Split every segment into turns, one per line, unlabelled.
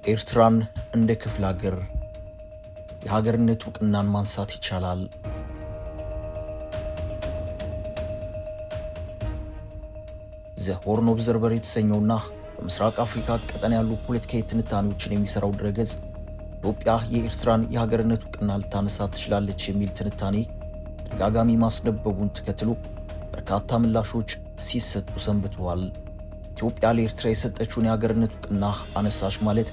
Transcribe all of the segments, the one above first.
ኤርትራን እንደ ክፍለ ሀገር የሀገርነት ዕውቅናን ማንሳት ይቻላል። ዘ ሆርን ኦብዘርቨር የተሰኘውና በምስራቅ አፍሪካ ቀጠና ያሉ ፖለቲካዊ ትንታኔዎችን የሚሰራው ድረገጽ ኢትዮጵያ የኤርትራን የሀገርነት ዕውቅና ልታነሳ ትችላለች የሚል ትንታኔ ተደጋጋሚ ማስነበቡን ተከትሎ በርካታ ምላሾች ሲሰጡ ሰንብተዋል። ኢትዮጵያ ለኤርትራ የሰጠችውን የሀገርነት ዕውቅና አነሳች ማለት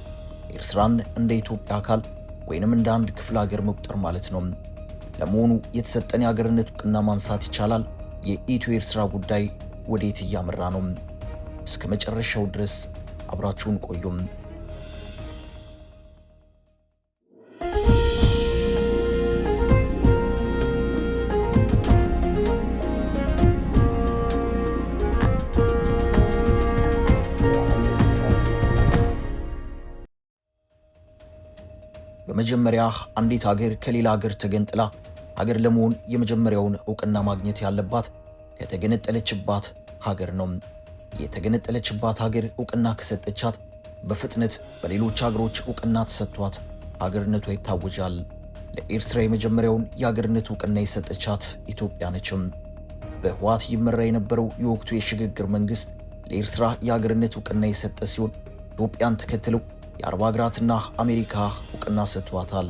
ኤርትራን እንደ ኢትዮጵያ አካል ወይንም እንደ አንድ ክፍለ ሀገር መቁጠር ማለት ነው። ለመሆኑ የተሰጠን የሀገርነት ዕውቅና ማንሳት ይቻላል? የኢትዮ ኤርትራ ጉዳይ ወዴት እያመራ ነው? እስከ መጨረሻው ድረስ አብራችሁን ቆዩም። በመጀመሪያ አንዲት ሀገር ከሌላ ሀገር ተገንጥላ ሀገር ለመሆን የመጀመሪያውን ዕውቅና ማግኘት ያለባት ከተገነጠለችባት ሀገር ነው። የተገነጠለችባት ሀገር ዕውቅና ከሰጠቻት በፍጥነት በሌሎች ሀገሮች ዕውቅና ተሰጥቷት ሀገርነቷ ይታወጃል። ለኤርትራ የመጀመሪያውን የሀገርነት ዕውቅና የሰጠቻት ኢትዮጵያ ነችም። በህወሓት ይመራ የነበረው የወቅቱ የሽግግር መንግስት ለኤርትራ የሀገርነት ዕውቅና የሰጠ ሲሆን ኢትዮጵያን ተከትለው የአረብ ሀገራትና አሜሪካ ዕውቅና ሰጥቷታል።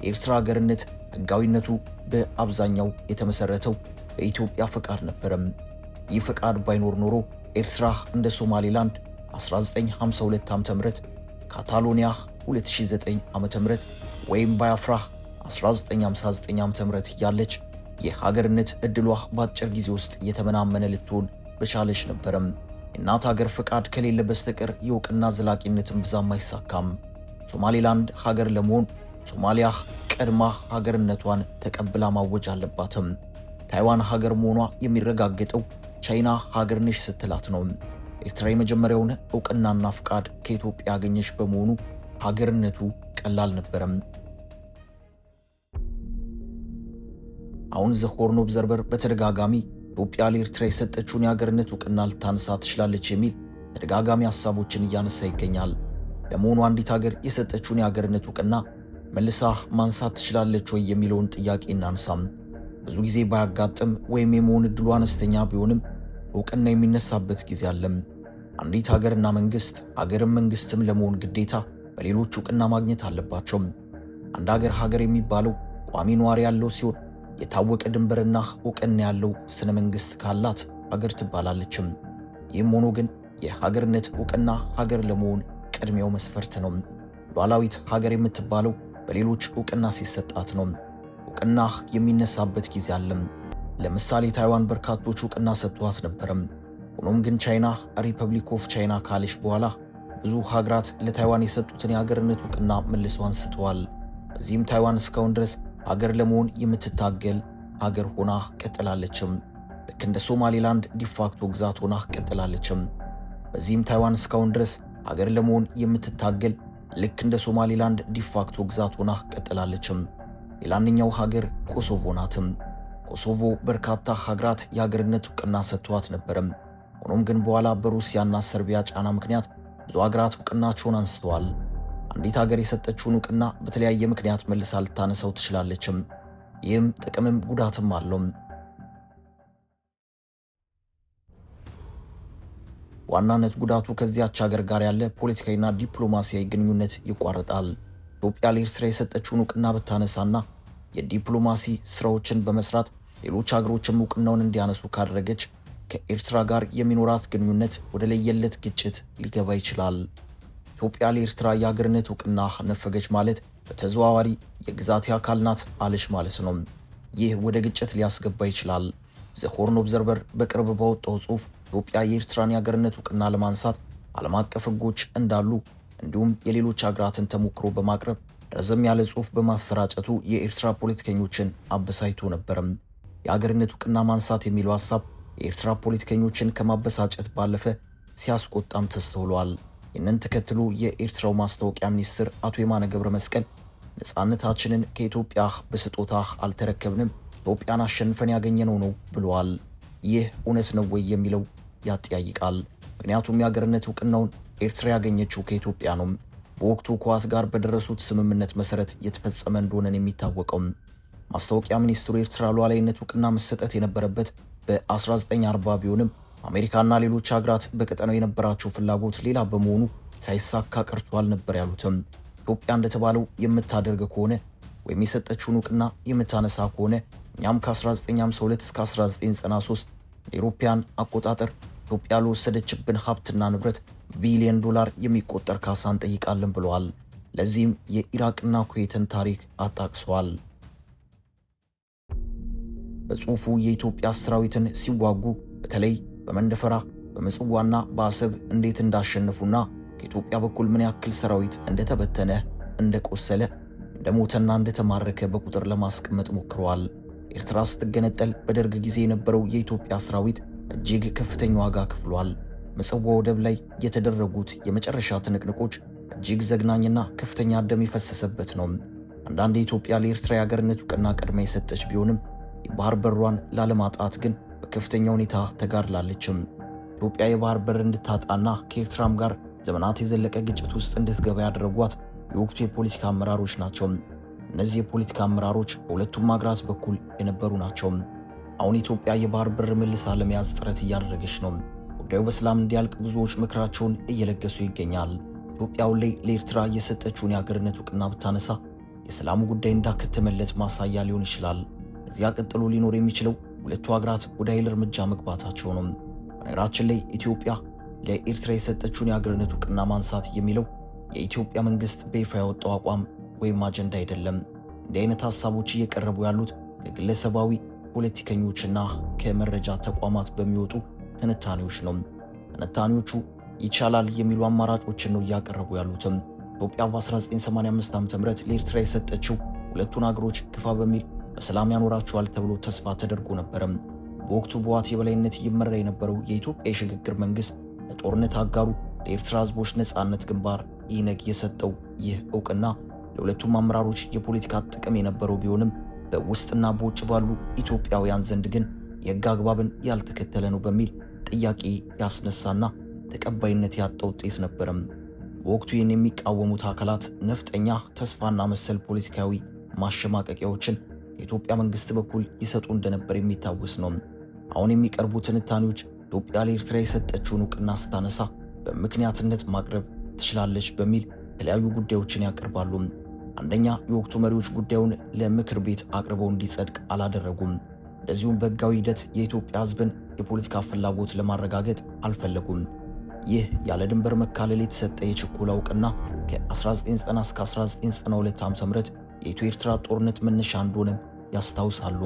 የኤርትራ ሀገርነት ህጋዊነቱ በአብዛኛው የተመሰረተው በኢትዮጵያ ፈቃድ ነበረም። ይህ ፈቃድ ባይኖር ኖሮ ኤርትራ እንደ ሶማሌላንድ 1952 ዓ.ም፣ ካታሎኒያ 2009 ዓ.ም ወይም ባያፍራ 1959 ዓ.ም ያለች የሀገርነት ዕድሏ በአጭር ጊዜ ውስጥ የተመናመነ ልትሆን በቻለች ነበረም። የእናት ሀገር ፈቃድ ከሌለ በስተቀር የዕውቅና ዘላቂነትን ብዛም አይሳካም። ሶማሌላንድ ሀገር ለመሆን ሶማሊያ ቀድማ ሀገርነቷን ተቀብላ ማወጅ አለባትም። ታይዋን ሀገር መሆኗ የሚረጋገጠው ቻይና ሀገር ነሽ ስትላት ነው። ኤርትራ የመጀመሪያውን ዕውቅናና ፍቃድ ከኢትዮጵያ ያገኘች በመሆኑ ሀገርነቱ ቀላል ነበረም። አሁን ዘ ሆርን ኦብዘርቨር በተደጋጋሚ ኢትዮጵያ ለኤርትራ የሰጠችውን የሀገርነት ዕውቅና ልታነሳ ትችላለች የሚል ተደጋጋሚ ሀሳቦችን እያነሳ ይገኛል። ለመሆኑ አንዲት ሀገር የሰጠችውን የሀገርነት ዕውቅና መልሳ ማንሳት ትችላለች ወይ የሚለውን ጥያቄ እናንሳም። ብዙ ጊዜ ባያጋጥም ወይም የመሆን ዕድሉ አነስተኛ ቢሆንም ዕውቅና የሚነሳበት ጊዜ አለም። አንዲት ሀገርና መንግስት ሀገርም መንግስትም ለመሆን ግዴታ በሌሎች ዕውቅና ማግኘት አለባቸው። አንድ ሀገር የሚባለው ቋሚ ነዋሪ ያለው ሲሆን የታወቀ ድንበርና ዕውቅና ያለው ስነ መንግስት ካላት ሀገር ትባላለችም። ይህም ሆኖ ግን የሀገርነት ዕውቅና ሀገር ለመሆን ቅድሚያው መስፈርት ነው። ሉዓላዊት ሀገር የምትባለው በሌሎች ዕውቅና ሲሰጣት ነው። ዕውቅና የሚነሳበት ጊዜ አለም። ለምሳሌ ታይዋን በርካቶች ዕውቅና ሰጥቷት ነበረም። ሆኖም ግን ቻይና ሪፐብሊክ ኦፍ ቻይና ካለች በኋላ ብዙ ሀገራት ለታይዋን የሰጡትን የሀገርነት ዕውቅና መልሰው አንስተዋል። በዚህም ታይዋን እስካሁን ድረስ ሀገር ለመሆን የምትታገል ሀገር ሆና ቀጥላለችም። ልክ እንደ ሶማሌላንድ ዲፋክቶ ግዛት ሆና ቀጥላለችም። በዚህም ታይዋን እስካሁን ድረስ ሀገር ለመሆን የምትታገል ልክ እንደ ሶማሌላንድ ዲፋክቶ ግዛት ሆና ቀጥላለችም። ሌላኛው ሀገር ኮሶቮ ናትም። ኮሶቮ በርካታ ሀገራት የሀገርነት ዕውቅና ሰጥቷት ነበረም። ሆኖም ግን በኋላ በሩሲያና ሰርቢያ ጫና ምክንያት ብዙ ሀገራት ዕውቅናቸውን አንስተዋል። አንዲት ሀገር የሰጠችውን ዕውቅና በተለያየ ምክንያት መልሳ ልታነሳው ትችላለችም። ይህም ጥቅምም ጉዳትም አለው። ዋናነት ጉዳቱ ከዚያች ሀገር ጋር ያለ ፖለቲካዊና ዲፕሎማሲያዊ ግንኙነት ይቋረጣል። ኢትዮጵያ ለኤርትራ የሰጠችውን ዕውቅና ብታነሳና የዲፕሎማሲ ስራዎችን በመስራት ሌሎች ሀገሮችም ዕውቅናውን እንዲያነሱ ካደረገች ከኤርትራ ጋር የሚኖራት ግንኙነት ወደ ለየለት ግጭት ሊገባ ይችላል። ኢትዮጵያ ለኤርትራ የሀገርነት ዕውቅና ነፈገች ማለት በተዘዋዋሪ የግዛቴ አካል ናት አለች ማለት ነው። ይህ ወደ ግጭት ሊያስገባ ይችላል። ዘ ሆርን ኦብዘርቨር በቅርብ ባወጣው ጽሑፍ ኢትዮጵያ የኤርትራን የሀገርነት ዕውቅና ለማንሳት ዓለም አቀፍ ሕጎች እንዳሉ እንዲሁም የሌሎች ሀገራትን ተሞክሮ በማቅረብ ረዘም ያለ ጽሑፍ በማሰራጨቱ የኤርትራ ፖለቲከኞችን አበሳይቶ ነበርም። የሀገርነት ዕውቅና ማንሳት የሚለው ሐሳብ የኤርትራ ፖለቲከኞችን ከማበሳጨት ባለፈ ሲያስቆጣም ተስተውሏል። ይህንን ተከትሎ የኤርትራው ማስታወቂያ ሚኒስትር አቶ የማነ ገብረ መስቀል ነፃነታችንን ከኢትዮጵያ በስጦታ አልተረከብንም፣ ኢትዮጵያን አሸንፈን ያገኘነው ነው ብለዋል። ይህ እውነት ነው ወይ የሚለው ያጠያይቃል። ምክንያቱም የሀገርነት ዕውቅናውን ኤርትራ ያገኘችው ከኢትዮጵያ ነው። በወቅቱ ከህወሓት ጋር በደረሱት ስምምነት መሰረት የተፈጸመ እንደሆነ የሚታወቀው። ማስታወቂያ ሚኒስትሩ የኤርትራ ሉዓላዊነት እውቅና መሰጠት የነበረበት በ1940 ቢሆንም አሜሪካና ሌሎች ሀገራት በቀጠናው የነበራቸው ፍላጎት ሌላ በመሆኑ ሳይሳካ ቀርቷል ነበር ያሉትም። ኢትዮጵያ እንደተባለው የምታደርግ ከሆነ ወይም የሰጠችውን እውቅና የምታነሳ ከሆነ እኛም ከ1952 እስከ 1993 ለአውሮፓውያን አቆጣጠር ኢትዮጵያ ለወሰደችብን ሀብትና ንብረት ቢሊዮን ዶላር የሚቆጠር ካሳ እንጠይቃለን ብለዋል። ለዚህም የኢራቅና ኩዌትን ታሪክ አጣቅሰዋል። በጽሁፉ የኢትዮጵያ ሰራዊትን ሲዋጉ በተለይ በመንደፈራ በምጽዋና በአሰብ እንዴት እንዳሸነፉና ከኢትዮጵያ በኩል ምን ያክል ሰራዊት እንደተበተነ፣ እንደቆሰለ፣ እንደሞተና እንደተማረከ በቁጥር ለማስቀመጥ ሞክረዋል። ኤርትራ ስትገነጠል በደርግ ጊዜ የነበረው የኢትዮጵያ ሰራዊት እጅግ ከፍተኛ ዋጋ ከፍሏል። ምጽዋ ወደብ ላይ የተደረጉት የመጨረሻ ትንቅንቆች እጅግ ዘግናኝና ከፍተኛ ደም የፈሰሰበት ነው። አንዳንድ የኢትዮጵያ ለኤርትራ የሀገርነት እውቅና ቀድማ የሰጠች ቢሆንም የባህር በሯን ላለማጣት ግን በከፍተኛ ሁኔታ ተጋድላለችም። ኢትዮጵያ የባህር በር እንድታጣና ከኤርትራም ጋር ዘመናት የዘለቀ ግጭት ውስጥ እንድትገባ ያደረጓት የወቅቱ የፖለቲካ አመራሮች ናቸው። እነዚህ የፖለቲካ አመራሮች በሁለቱም ሀገራት በኩል የነበሩ ናቸው። አሁን ኢትዮጵያ የባህር በር መልሳ ለመያዝ ጥረት እያደረገች ነው። ጉዳዩ በሰላም እንዲያልቅ ብዙዎች ምክራቸውን እየለገሱ ይገኛል። ኢትዮጵያ አሁን ላይ ለኤርትራ የሰጠችውን የሀገርነት እውቅና ብታነሳ የሰላሙ ጉዳይ እንዳከተመለት ማሳያ ሊሆን ይችላል። እዚያ ቀጥሎ ሊኖር የሚችለው ሁለቱ ሀገራት ወደ ኃይል እርምጃ መግባታቸው ነው። በነገራችን ላይ ኢትዮጵያ ለኤርትራ የሰጠችውን የሀገርነት እውቅና ማንሳት የሚለው የኢትዮጵያ መንግስት በይፋ ያወጣው አቋም ወይም አጀንዳ አይደለም። እንዲህ አይነት ሀሳቦች እየቀረቡ ያሉት ከግለሰባዊ ፖለቲከኞችና ከመረጃ ተቋማት በሚወጡ ትንታኔዎች ነው። ትንታኔዎቹ ይቻላል የሚሉ አማራጮችን ነው እያቀረቡ ያሉትም። ኢትዮጵያ በ1985 ዓ.ም ለኤርትራ የሰጠችው ሁለቱን ሀገሮች ክፋ በሚል በሰላም ያኖራቸዋል ተብሎ ተስፋ ተደርጎ ነበርም። በወቅቱ በህወሓት የበላይነት ይመራ የነበረው የኢትዮጵያ የሽግግር መንግስት ለጦርነት አጋሩ ለኤርትራ ህዝቦች ነጻነት ግንባር ኢነግ የሰጠው ይህ እውቅና ለሁለቱም አመራሮች የፖለቲካ ጥቅም የነበረው ቢሆንም በውስጥና በውጭ ባሉ ኢትዮጵያውያን ዘንድ ግን የህግ አግባብን ያልተከተለ ነው በሚል ጥያቄ ያስነሳና ተቀባይነት ያጣ ውጤት ነበረም። በወቅቱ ይህን የሚቃወሙት አካላት ነፍጠኛ ተስፋና መሰል ፖለቲካዊ ማሸማቀቂያዎችን ከኢትዮጵያ መንግስት በኩል ይሰጡ እንደነበር የሚታወስ ነው። አሁን የሚቀርቡ ትንታኔዎች ኢትዮጵያ ለኤርትራ የሰጠችውን እውቅና ስታነሳ በምክንያትነት ማቅረብ ትችላለች በሚል የተለያዩ ጉዳዮችን ያቀርባሉ። አንደኛ፣ የወቅቱ መሪዎች ጉዳዩን ለምክር ቤት አቅርበው እንዲጸድቅ አላደረጉም። እንደዚሁም በህጋዊ ሂደት የኢትዮጵያ ህዝብን የፖለቲካ ፍላጎት ለማረጋገጥ አልፈለጉም። ይህ ያለ ድንበር መካለል የተሰጠ የችኮላ እውቅና ከ1990 እስከ 1992 ዓ.ም የኢትዮ ኤርትራ ጦርነት መነሻ እንደሆነ ያስታውሳሉ።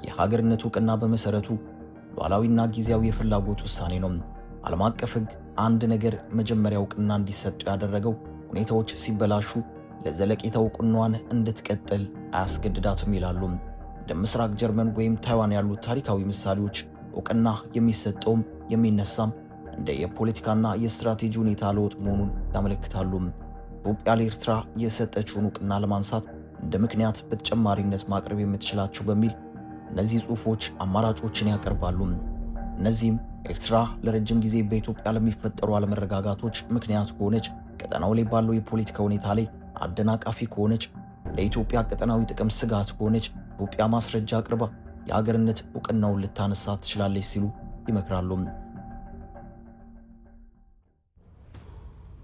የሀገርነት እውቅና በመሰረቱ ሉዓላዊና ጊዜያዊ የፍላጎት ውሳኔ ነው። ዓለም አቀፍ ህግ አንድ ነገር መጀመሪያ እውቅና እንዲሰጠው ያደረገው ሁኔታዎች ሲበላሹ ለዘለቄታው እውቅናዋን እንድትቀጥል አያስገድዳትም ይላሉ። እንደ ምስራቅ ጀርመን ወይም ታይዋን ያሉ ታሪካዊ ምሳሌዎች እውቅና የሚሰጠውም የሚነሳም እንደ የፖለቲካና የስትራቴጂ ሁኔታ ለውጥ መሆኑን ያመለክታሉ። ኢትዮጵያ ለኤርትራ የሰጠችውን እውቅና ለማንሳት እንደ ምክንያት በተጨማሪነት ማቅረብ የምትችላቸው በሚል እነዚህ ጽሑፎች አማራጮችን ያቀርባሉ። እነዚህም ኤርትራ ለረጅም ጊዜ በኢትዮጵያ ለሚፈጠሩ አለመረጋጋቶች ምክንያት ከሆነች፣ ቀጠናው ላይ ባለው የፖለቲካ ሁኔታ ላይ አደናቃፊ ከሆነች፣ ለኢትዮጵያ ቀጠናዊ ጥቅም ስጋት ከሆነች ኢትዮጵያ ማስረጃ አቅርባ የሀገርነት እውቅናውን ልታነሳ ትችላለች ሲሉ ይመክራሉ።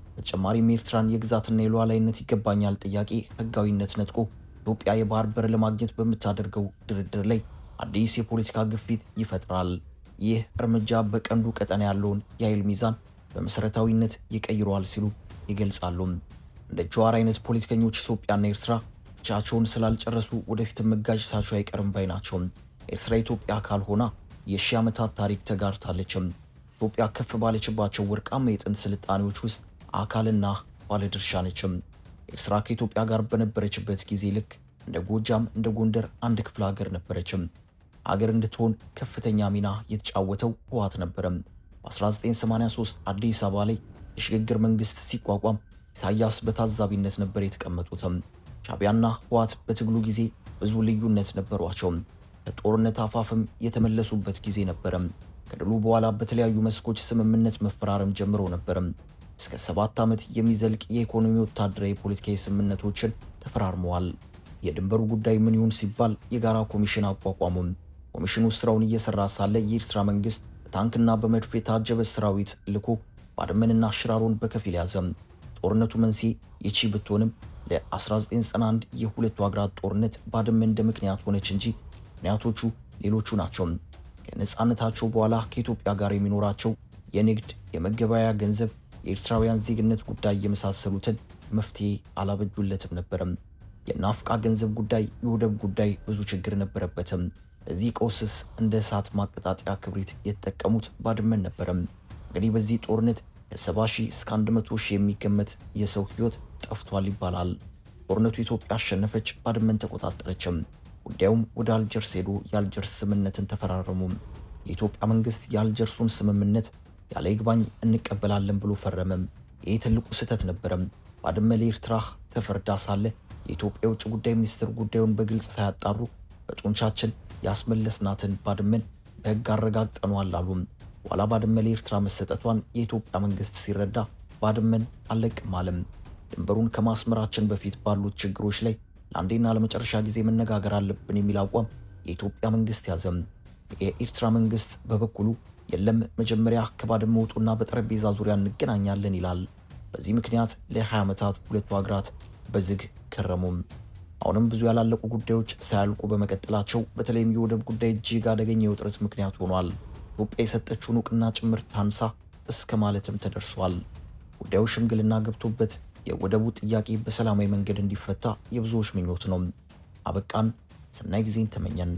በተጨማሪም ኤርትራን የግዛትና የሉዓላዊነት ይገባኛል ጥያቄ ህጋዊነት ነጥቆ ኢትዮጵያ የባህር በር ለማግኘት በምታደርገው ድርድር ላይ አዲስ የፖለቲካ ግፊት ይፈጥራል። ይህ እርምጃ በቀንዱ ቀጠና ያለውን የኃይል ሚዛን በመሰረታዊነት ይቀይረዋል ሲሉ ይገልጻሉ። እንደ ጀዋር አይነት ፖለቲከኞች ኢትዮጵያና ኤርትራ ብቻቸውን ስላልጨረሱ ወደፊት መጋጨታቸው አይቀርም ባይ ናቸው። ኤርትራ ኢትዮጵያ አካል ሆና የሺህ ዓመታት ታሪክ ተጋርታለችም። ኢትዮጵያ ከፍ ባለችባቸው ወርቃማ የጥንት ስልጣኔዎች ውስጥ አካልና ባለድርሻ ነችም። ኤርትራ ከኢትዮጵያ ጋር በነበረችበት ጊዜ ልክ እንደ ጎጃም እንደ ጎንደር አንድ ክፍለ ሀገር ነበረችም። አገር እንድትሆን ከፍተኛ ሚና የተጫወተው ህወሓት ነበረም። በ1983 አዲስ አበባ ላይ የሽግግር መንግስት ሲቋቋም ኢሳያስ በታዛቢነት ነበር የተቀመጡትም። ሻዕቢያና ህወሓት በትግሉ ጊዜ ብዙ ልዩነት ነበሯቸው። ከጦርነት አፋፍም የተመለሱበት ጊዜ ነበረም። ከድሉ በኋላ በተለያዩ መስኮች ስምምነት መፈራረም ጀምሮ ነበርም። እስከ 7 ዓመት የሚዘልቅ የኢኮኖሚ ወታደራዊ ፖለቲካዊ ስምምነቶችን ተፈራርመዋል። የድንበሩ ጉዳይ ምን ይሁን ሲባል የጋራ ኮሚሽን አቋቋሙም። ኮሚሽኑ ስራውን እየሰራ ሳለ የኤርትራ መንግስት በታንክና በመድፍ የታጀበ ሰራዊት ልኮ ባድመንና ሽራሮን በከፊል ያዘም። ጦርነቱ መንስኤ ይቺ ብትሆንም ለ1991 የሁለቱ አገራት ጦርነት ባድመ እንደ ምክንያት ሆነች እንጂ ምክንያቶቹ ሌሎቹ ናቸው። ከነጻነታቸው በኋላ ከኢትዮጵያ ጋር የሚኖራቸው የንግድ፣ የመገበያያ ገንዘብ፣ የኤርትራውያን ዜግነት ጉዳይ የመሳሰሉትን መፍትሄ አላበጁለትም ነበርም። የናፍቃ ገንዘብ ጉዳይ፣ የወደብ ጉዳይ ብዙ ችግር ነበረበትም። ለዚህ ቀውስስ እንደ እሳት ማቀጣጠያ ክብሪት የተጠቀሙት ባድመን ነበረም። እንግዲህ በዚህ ጦርነት ከ70 ሺህ እስከ 100 ሺህ የሚገመት የሰው ህይወት ጠፍቷል ይባላል። ጦርነቱ ኢትዮጵያ አሸነፈች፣ ባድመን ተቆጣጠረችም። ጉዳዩም ወደ አልጀርስ ሄዶ የአልጀርስ ስምምነትን ተፈራረሙ። የኢትዮጵያ መንግስት የአልጀርሱን ስምምነት ያለ ይግባኝ እንቀበላለን ብሎ ፈረመም። ይህ ትልቁ ስህተት ነበረም። ባድመ ለኤርትራ ተፈርዳ ሳለ የኢትዮጵያ የውጭ ጉዳይ ሚኒስትር ጉዳዩን በግልጽ ሳያጣሩ በጡንቻችን ያስመለስናትን ባድመን በህግ አረጋግጠኗል አሉ። ኋላ ባድመ ለኤርትራ መሰጠቷን የኢትዮጵያ መንግስት ሲረዳ ባድመን አለቅም አለም። ድንበሩን ከማስመራችን በፊት ባሉት ችግሮች ላይ ለአንዴና ለመጨረሻ ጊዜ መነጋገር አለብን የሚል አቋም የኢትዮጵያ መንግስት ያዘም። የኤርትራ መንግስት በበኩሉ የለም መጀመሪያ ከባድመ ውጡና በጠረጴዛ ዙሪያ እንገናኛለን ይላል። በዚህ ምክንያት ለ20 ዓመታት ሁለቱ አገራት በዝግ ከረሙም። አሁንም ብዙ ያላለቁ ጉዳዮች ሳያልቁ በመቀጠላቸው በተለይም የወደብ ጉዳይ እጅግ አደገኛ የውጥረት ምክንያት ሆኗል። ኢትዮጵያ የሰጠችውን ዕውቅና ጭምር ታንሳ እስከ ማለትም ተደርሷል። ጉዳዩ ሽምግልና ገብቶበት የወደቡ ጥያቄ በሰላማዊ መንገድ እንዲፈታ የብዙዎች ምኞት ነው። አበቃን። ሰናይ ጊዜን ተመኘን።